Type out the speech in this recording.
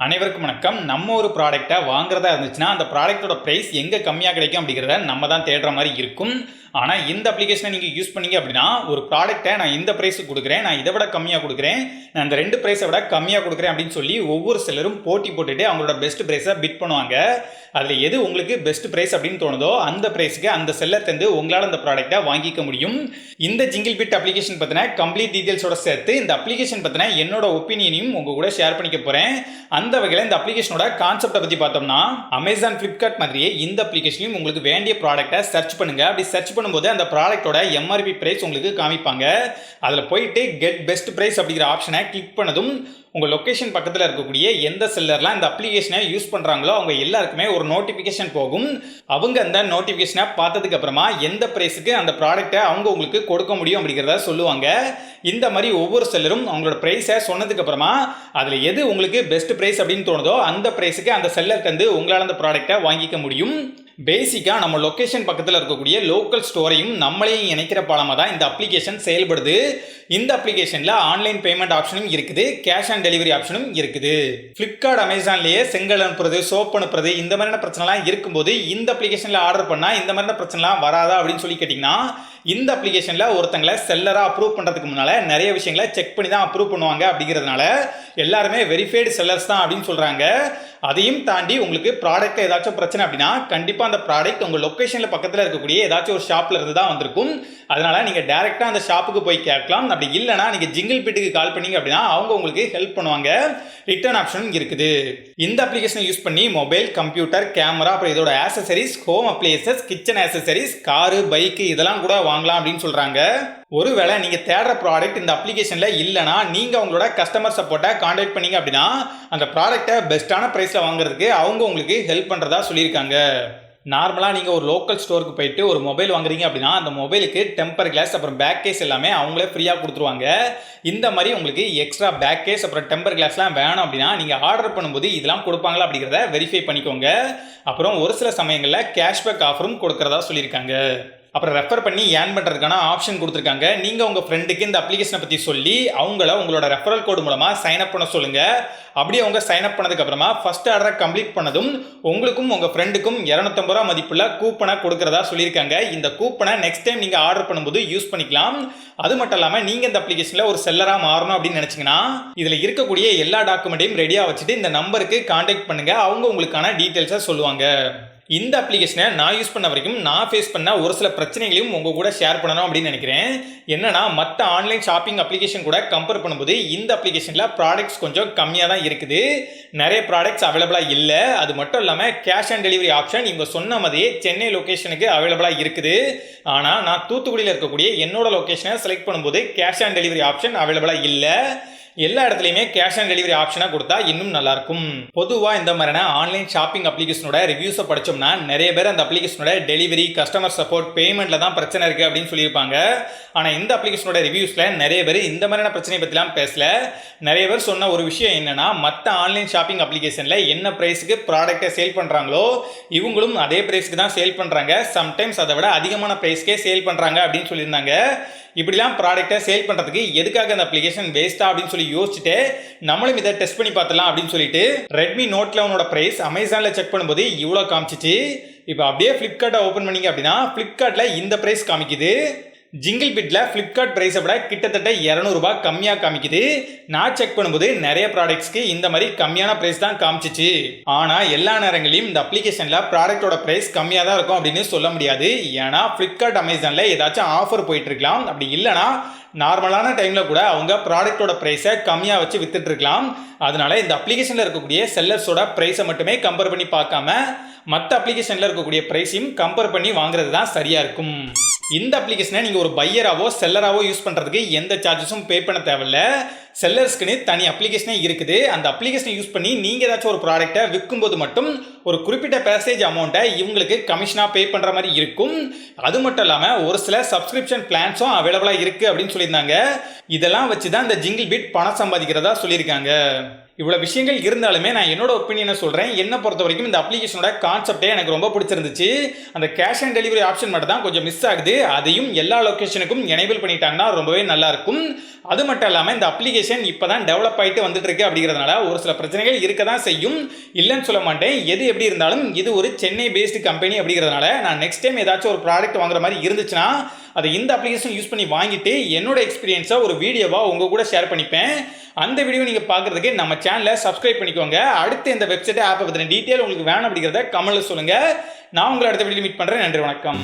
அனைவருக்கும் வணக்கம். நம்ம ஒரு ப்ராடக்ட்டை வாங்குறதா இருந்துச்சுன்னா அந்த ப்ராடக்ட்டோட ப்ரைஸ் எங்கே கம்மியாக கிடைக்கும் அப்படிங்கிறத நம்ம தான் தேடுற மாதிரி இருக்கும். ஆனால் இந்த அப்ளிகேஷனை நீங்கள் யூஸ் பண்ணீங்க அப்படின்னா ஒரு ப்ராடக்ட்டை நான் இந்த ப்ரைஸுக்கு கொடுக்குறேன், நான் இதை விட கம்மியாக கொடுக்குறேன், நான் இந்த 2 ப்ரைஸை விட கம்மியாக கொடுக்குறேன் அப்படின்னு சொல்லி ஒவ்வொரு செல்லரும் போட்டி போட்டுட்டு அவங்களோட பெஸ்ட் ப்ரைஸை பிட் பண்ணுவாங்க. அதில் எது உங்களுக்கு பெஸ்ட் ப்ரைஸ் அப்படின்னு தோணுதோ அந்த ப்ரைஸுக்கு அந்த செல்லர் தந்து உங்களால் அந்த ப்ராடக்ட்டை வாங்கிக்க முடியும். இந்த ஜிங்கிள்பிட் அப்ளிகேஷன் பற்றின கம்ப்ளீட் டீட்டெயில்ஸோட சேர்த்து இந்த அப்ளிகேஷன் பற்றின என்னோட ஒப்பீனியனையும் உங்கள் கூட ஷேர் பண்ணிக்க போகிறேன். அந்த வகையில் இந்த அப்ளிகேஷனோட கான்செப்டை பற்றி பார்த்தோம்னா, அமேசான், ஃப்ளிப்கார்ட் மாதிரியே இந்த அப்ளிகேஷனையும் உங்களுக்கு வேண்டிய ப்ராடக்ட்டை சர்ச் பண்ணுங்க. அப்படி சர்ச் பண்ணும்போது அந்த ப்ராடக்ட்டோட எம்ஆர்பி பிரைஸ் உங்களுக்கு காமிப்பாங்க. அதில் போயிட்டு கெட் பெஸ்ட் பிரைஸ் அப்படிங்கிற ஆப்ஷனை கிளிக் பண்ணதும் உங்கள் லொக்கேஷன் பக்கத்தில் இருக்கக்கூடிய எந்த செல்லர்லாம் இந்த அப்ளிகேஷனை யூஸ் பண்ணுறாங்களோ அவங்க எல்லாருக்குமே ஒரு நோட்டிஃபிகேஷன் போகும். அவங்க அந்த நோட்டிஃபிகேஷனை பார்த்ததுக்கு அப்புறமா எந்த ப்ரைஸுக்கு அந்த ப்ராடக்ட்டை அவங்க உங்களுக்கு கொடுக்க முடியும் அப்படிங்கிறத சொல்லுவாங்க. இந்த மாதிரி ஒவ்வொரு செல்லரும் அவங்களோட ப்ரைஸை சொன்னதுக்கு அப்புறமா அதில் எது உங்களுக்கு பெஸ்ட் ப்ரைஸ் அப்படின்னு தோணுதோ அந்த ப்ரைஸுக்கு அந்த செல்லர் தந்து உங்களால் அந்த ப்ராடக்ட்டை வாங்கிக்க முடியும். பேசிக்காக நம்ம லொக்கேஷன் பக்கத்தில் இருக்கக்கூடிய லோக்கல் ஸ்டோரையும் நம்மளையும் இணைக்கிற பாலமாக தான் இந்த அப்ளிகேஷன் செயல்படுது. இந்த அப்ளிகேஷனில் ஆன்லைன் பேமெண்ட் ஆப்ஷனும் இருக்குது, கேஷ் ஆன் டெலிவரி ஆப்ஷனும் இருக்குது. ஃப்ளிப்கார்ட், அமேசான்லேயே செங்கல் அனுப்புறது, சோப் அனுப்புறது இந்த மாதிரியான பிரச்சனைலாம் இருக்கும்போது இந்த அப்ளிகேஷனில் ஆர்டர் பண்ணால் இந்த மாதிரியான பிரச்சனைலாம் வராதா அப்படின்னு சொல்லி கேட்டிங்கன்னா, இந்த அப்ளிகேஷனில் ஒருத்தங்களை செல்லராக அப்ரூவ் பண்ணுறதுக்கு முன்னால் நிறைய விஷயங்களை செக் பண்ணி தான் அப்ரூவ் பண்ணுவாங்க. அப்படிங்கிறதுனால எல்லாருமே வெரிஃபைடு செல்லர்ஸ் தான் அப்படின்னு சொல்கிறாங்க. அதையும் தாண்டி உங்களுக்கு ப்ராடக்ட் ஏதாச்சும் பிரச்சனை அப்படின்னா கண்டிப்பாக அந்த ப்ராடக்ட் உங்கள் லொக்கேஷனில் பக்கத்தில் இருக்கக்கூடிய ஏதாச்சும் ஒரு ஷாப்பில் இருந்து தான் வந்திருக்கும். அதனால் நீங்கள் டேரெக்டாக அந்த ஷாப்புக்கு போய் கேட்கலாம். அப்படி இல்லைனா நீங்கள் ஜிங்கிள்பிட்டுக்கு கால் பண்ணீங்க அப்படின்னா அவங்க உங்களுக்கு ஹெல்ப் பண்ணுவாங்க. ரிட்டர்ன் ஆப்ஷனும் இருக்குது. இந்த அப்ளிகேஷனை யூஸ் பண்ணி மொபைல், கம்ப்யூட்டர், கேமரா, அப்புறம் இதோட accessories, home appliances, kitchen accessories, car, bike இதெல்லாம் கூட வாங்கலாம் அப்படின்னு சொல்கிறாங்க. ஒருவேளை நீங்கள் தேடுற ப்ராடக்ட் இந்த அப்ளிகேஷனில் இல்லைனா நீங்கள் உங்களோட கஸ்டமர் சப்போர்ட்டை கான்டாக்ட் பண்ணீங்க அப்படின்னா அந்த ப்ராடக்ட்டை பெஸ்ட்டான ப்ரைஸில் வாங்குறதுக்கு அவங்க உங்களுக்கு ஹெல்ப் பண்ணுறதா சொல்லியிருக்காங்க. நார்மலாக நீங்கள் ஒரு லோக்கல் ஸ்டோருக்கு போயிட்டு ஒரு மொபைல் வாங்குறீங்க அப்படின்னா அந்த மொபைலுக்கு டெம்பர் கிளாஸ், அப்புறம் பேக் கேஸ் எல்லாமே அவங்களே ஃப்ரீயாக கொடுத்துருவாங்க. இந்த மாதிரி உங்களுக்கு எக்ஸ்ட்ரா பேக் கேஸ், அப்புறம் டெம்பர் கிளாஸ்லாம் வேணும் அப்படின்னா நீங்கள் ஆர்டர் பண்ணும்போது இதெல்லாம் கொடுப்பாங்களா அப்படிங்கிறத வெரிஃபை பண்ணிக்கோங்க. அப்புறம் ஒரு சில சமயங்களில் கேஷ்பேக் ஆஃபரும் கொடுக்குறதா சொல்லியிருக்காங்க. அப்புறம் ரெஃபர் பண்ணி ஏர்ன் பண்ணுறதுக்கான ஆப்ஷன் கொடுத்துருக்காங்க. நீங்கள் உங்கள் ஃப்ரெண்டுக்கு இந்த அப்ளிகேஷனை பற்றி சொல்லி அவங்கள உங்களோட ரெஃபரல் கோடு மூலமாக சைன் அப் பண்ண சொல்லுங்கள். அப்படியே அவங்க சைன் அப் பண்ணதுக்கப்புறமா ஃபஸ்ட் ஆர்டரை கம்ப்ளீட் பண்ணதும் உங்களுக்கும் உங்கள் ஃப்ரெண்டுக்கும் 250 ரூபா மதிப்புள்ள கூப்பனை கொடுக்குறதா சொல்லியிருக்காங்க. இந்த கூப்பனை நெக்ஸ்ட் டைம் நீங்கள் ஆர்டர் பண்ணும்போது யூஸ் பண்ணிக்கலாம். அது மட்டும் இல்லாமல் நீங்கள் இந்த அப்ளிகேஷனில் ஒரு செல்லராக மாறணும் அப்படின்னு நினச்சிங்கன்னா இதில் இருக்கக்கூடிய எல்லா டாக்குமெண்ட்டையும் ரெடியாக வச்சுட்டு இந்த நம்பருக்கு கான்டாக்ட் பண்ணுங்கள். அவங்க உங்களுக்கான டீட்டெயில்ஸை சொல்லுவாங்க. இந்த அப்ளிகேஷனை நான் யூஸ் பண்ண வரைக்கும் நான் ஃபேஸ் பண்ண ஒரு சில பிரச்சனைகளையும் உங்கள் கூட ஷேர் பண்ணணும் அப்படின்னு நினைக்கிறேன். என்னன்னா மற்ற ஆன்லைன் ஷாப்பிங் அப்ளிகேஷன் கூட கம்பேர் பண்ணும்போது இந்த அப்ளிகேஷனில் ப்ராடக்ட்ஸ் கொஞ்சம் கம்மியாக தான் இருக்குது. நிறைய ப்ராடக்ட்ஸ் அவைலபிளாக இல்லை. அது மட்டும் இல்லாமல் கேஷ் ஆன் டெலிவரி ஆப்ஷன் இவங்க சொன்ன மாதிரியே சென்னை லொக்கேஷனுக்கு அவைலபிளாக இருக்குது. ஆனால் நான் தூத்துக்குடியில் இருக்கக்கூடிய என்னோட லொக்கேஷனை செலக்ட் பண்ணும்போது கேஷ் ஆன் டெலிவரி ஆப்ஷன் அவைலபிளாக இல்லை. எல்லா இடத்துலையுமே கேஷ் ஆன் டெலிவரி ஆப்ஷனாக கொடுத்தா இன்னும் நல்லாயிருக்கும். பொதுவாக இந்த மாதிரியான ஆன்லைன் ஷாப்பிங் அப்ளிகேஷனோட ரிவ்யூஸை படித்தோம்னா நிறைய பேர் அந்த அப்ளிகேஷனோட டெலிவரி, கஸ்டமர் சப்போர்ட், பேமெண்ட்டில் தான் பிரச்சனை இருக்குது அப்படின்னு சொல்லியிருப்பாங்க. ஆனால் இந்த அப்ளிகேஷனோட ரிவ்யூஸில் நிறைய பேர் இந்த மாதிரியான பிரச்சனையை பற்றிலாம் பேசல. நிறைய பேர் சொன்ன ஒரு விஷயம் என்னென்னா மற்ற ஆன்லைன் ஷாப்பிங் அப்ளிகேஷனில் என்ன ப்ரைஸுக்கு ப்ராடக்டை சேல் பண்ணுறாங்களோ இவங்களும் அதே ப்ரைஸுக்கு தான் சேல் பண்ணுறாங்க. சம்டைம்ஸ் அதை விட அதிகமான ப்ரைஸ்க்கே சேல் பண்ணுறாங்க அப்படின்னு சொல்லியிருந்தாங்க. இப்படிலாம் ப்ராடக்ட்டை சேல் பண்ணுறதுக்கு எதுக்காக அந்த அப்ளிகேஷன் வேஸ்ட்டா அப்படின்னு சொல்லி யோசிச்சுட்டு நம்மளும் இதை டெஸ்ட் பண்ணி பார்த்துலாம் அப்படின்னு சொல்லிட்டு ரெட்மி நோட் 11ஓட ப்ரைஸ் அமேசானில் செக் பண்ணும்போது இவ்வளோ காமிச்சிச்சு. இப்போ அப்படியே ஃப்ளிப்கார்ட்டை ஓப்பன் பண்ணிங்க அப்படின்னா ஃப்ளிப்கார்ட்டில் இந்த ப்ரைஸ் காமிக்குது. ஜிங்கிள்பிட்டில் ஃப்ளிப்கார்ட் ப்ரைஸை விட கிட்டத்தட்ட 200 ரூபாய் கம்மியாக காமிக்குது. நான் செக் பண்ணும்போது நிறைய ப்ராடக்ட்ஸ்க்கு இந்த மாதிரி கம்மியான ப்ரைஸ் தான் காமிச்சிச்சு. ஆனால் எல்லா நேரங்களையும் இந்த அப்ளிகேஷனில் ப்ராடக்டோட ப்ரைஸ் கம்மியாக தான் இருக்கும் அப்படின்னு சொல்ல முடியாது. ஏன்னா ஃப்ளிப்கார்ட், அமேசானில் ஏதாச்சும் ஆஃபர் போயிட்டு இருக்கலாம். அப்படி இல்லைனா நார்மலான டைமில் கூட அவங்க ப்ராடக்டோட ப்ரைஸை கம்மியாக வச்சு வித்துட்டு இருக்கலாம். அதனால இந்த அப்ளிகேஷனில் இருக்கக்கூடிய செல்லர்ஸோட ப்ரைஸை மட்டுமே கம்பேர் பண்ணி பார்க்காம மற்ற அப்ளிகேஷனில் இருக்கக்கூடிய ப்ரைஸையும் கம்பேர் பண்ணி வாங்குறது தான் சரியாக இருக்கும். இந்த அப்ளிகேஷனை நீங்கள் ஒரு பையராவோ செல்லராவோ யூஸ் பண்ணுறதுக்கு எந்த சார்ஜஸும் பே பண்ண தேவையில்ல. செல்லர்ஸ்க்குன்னு தனி அப்ளிகேஷனே இருக்குது. அந்த அப்ளிகேஷனை யூஸ் பண்ணி நீங்கள் ஏதாச்சும் ஒரு ப்ராடக்ட்டை விற்கும்போது மட்டும் ஒரு குறிப்பிட்ட பேசேஜ் அமௌண்ட்டை இவங்களுக்கு கமிஷனாக பே பண்ணுற மாதிரி இருக்கும். அது மட்டும் இல்லாமல் ஒரு சில சப்ஸ்கிரிப்ஷன் பிளான்ஸும் அவைலபிளாக இருக்குது அப்படின்னு சொல்லியிருந்தாங்க. இதெல்லாம் வச்சு தான் இந்த ஜிங்கிள்பிட் பணம் சம்பாதிக்கிறதா சொல்லியிருக்காங்க. இவ்வளோ விஷயங்கள் இருந்தாலுமே நான் என்னோட ஒப்பீனியனை சொல்கிறேன். என்னை பொறுத்த வரைக்கும் இந்த அப்ளிகேஷனோட கான்செப்டே எனக்கு ரொம்ப பிடிச்சிருந்துச்சு. அந்த கேஷ் ஆன் டெலிவரி ஆப்ஷன் மட்டும் தான் கொஞ்சம் மிஸ் ஆகுது. அதையும் எல்லா லொக்கேஷனுக்கும் எனேபிள் பண்ணிட்டாங்கன்னா ரொம்பவே நல்லா இருக்கும். அது மட்டும் இல்லாமல் இந்த அப்ளிகேஷன் இப்போ தான் டெவலப் ஆகிட்டு வந்துட்டு இருக்கு அப்படிங்கிறதுனால ஒரு சில பிரச்சனைகள் இருக்க தான் செய்யும், இல்லைன்னு சொல்ல மாட்டேன். எது எப்படி இருந்தாலும் இது ஒரு சென்னை பேஸ்டு கம்பெனி அப்படிங்கிறதுனால நான் நெக்ஸ்ட் டைம் ஏதாச்சும் ஒரு ப்ராடக்ட் வாங்குற மாதிரி இருந்துச்சுன்னா அதை இந்த அப்ளிகேஷன் யூஸ் பண்ணி வாங்கிட்டு என்னோட எக்ஸ்பீரியன்ஸை ஒரு வீடியோவாக உங்கள் கூட ஷேர் பண்ணிப்பேன். அந்த வீடியோ நீங்கள் பார்க்குறதுக்கு நம்ம சேனலை சப்ஸ்கிரைப் பண்ணிக்கோங்க. அடுத்து இந்த வெப்சைட் ஆப்பை பற்றின டீட்டெயில் உங்களுக்கு வேணும் அப்படிங்கிறத கமெண்ட்ல சொல்லுங்கள். நான் உங்களை அடுத்த வீடியோ மீட் பண்ணுறேன். நன்றி, வணக்கம்.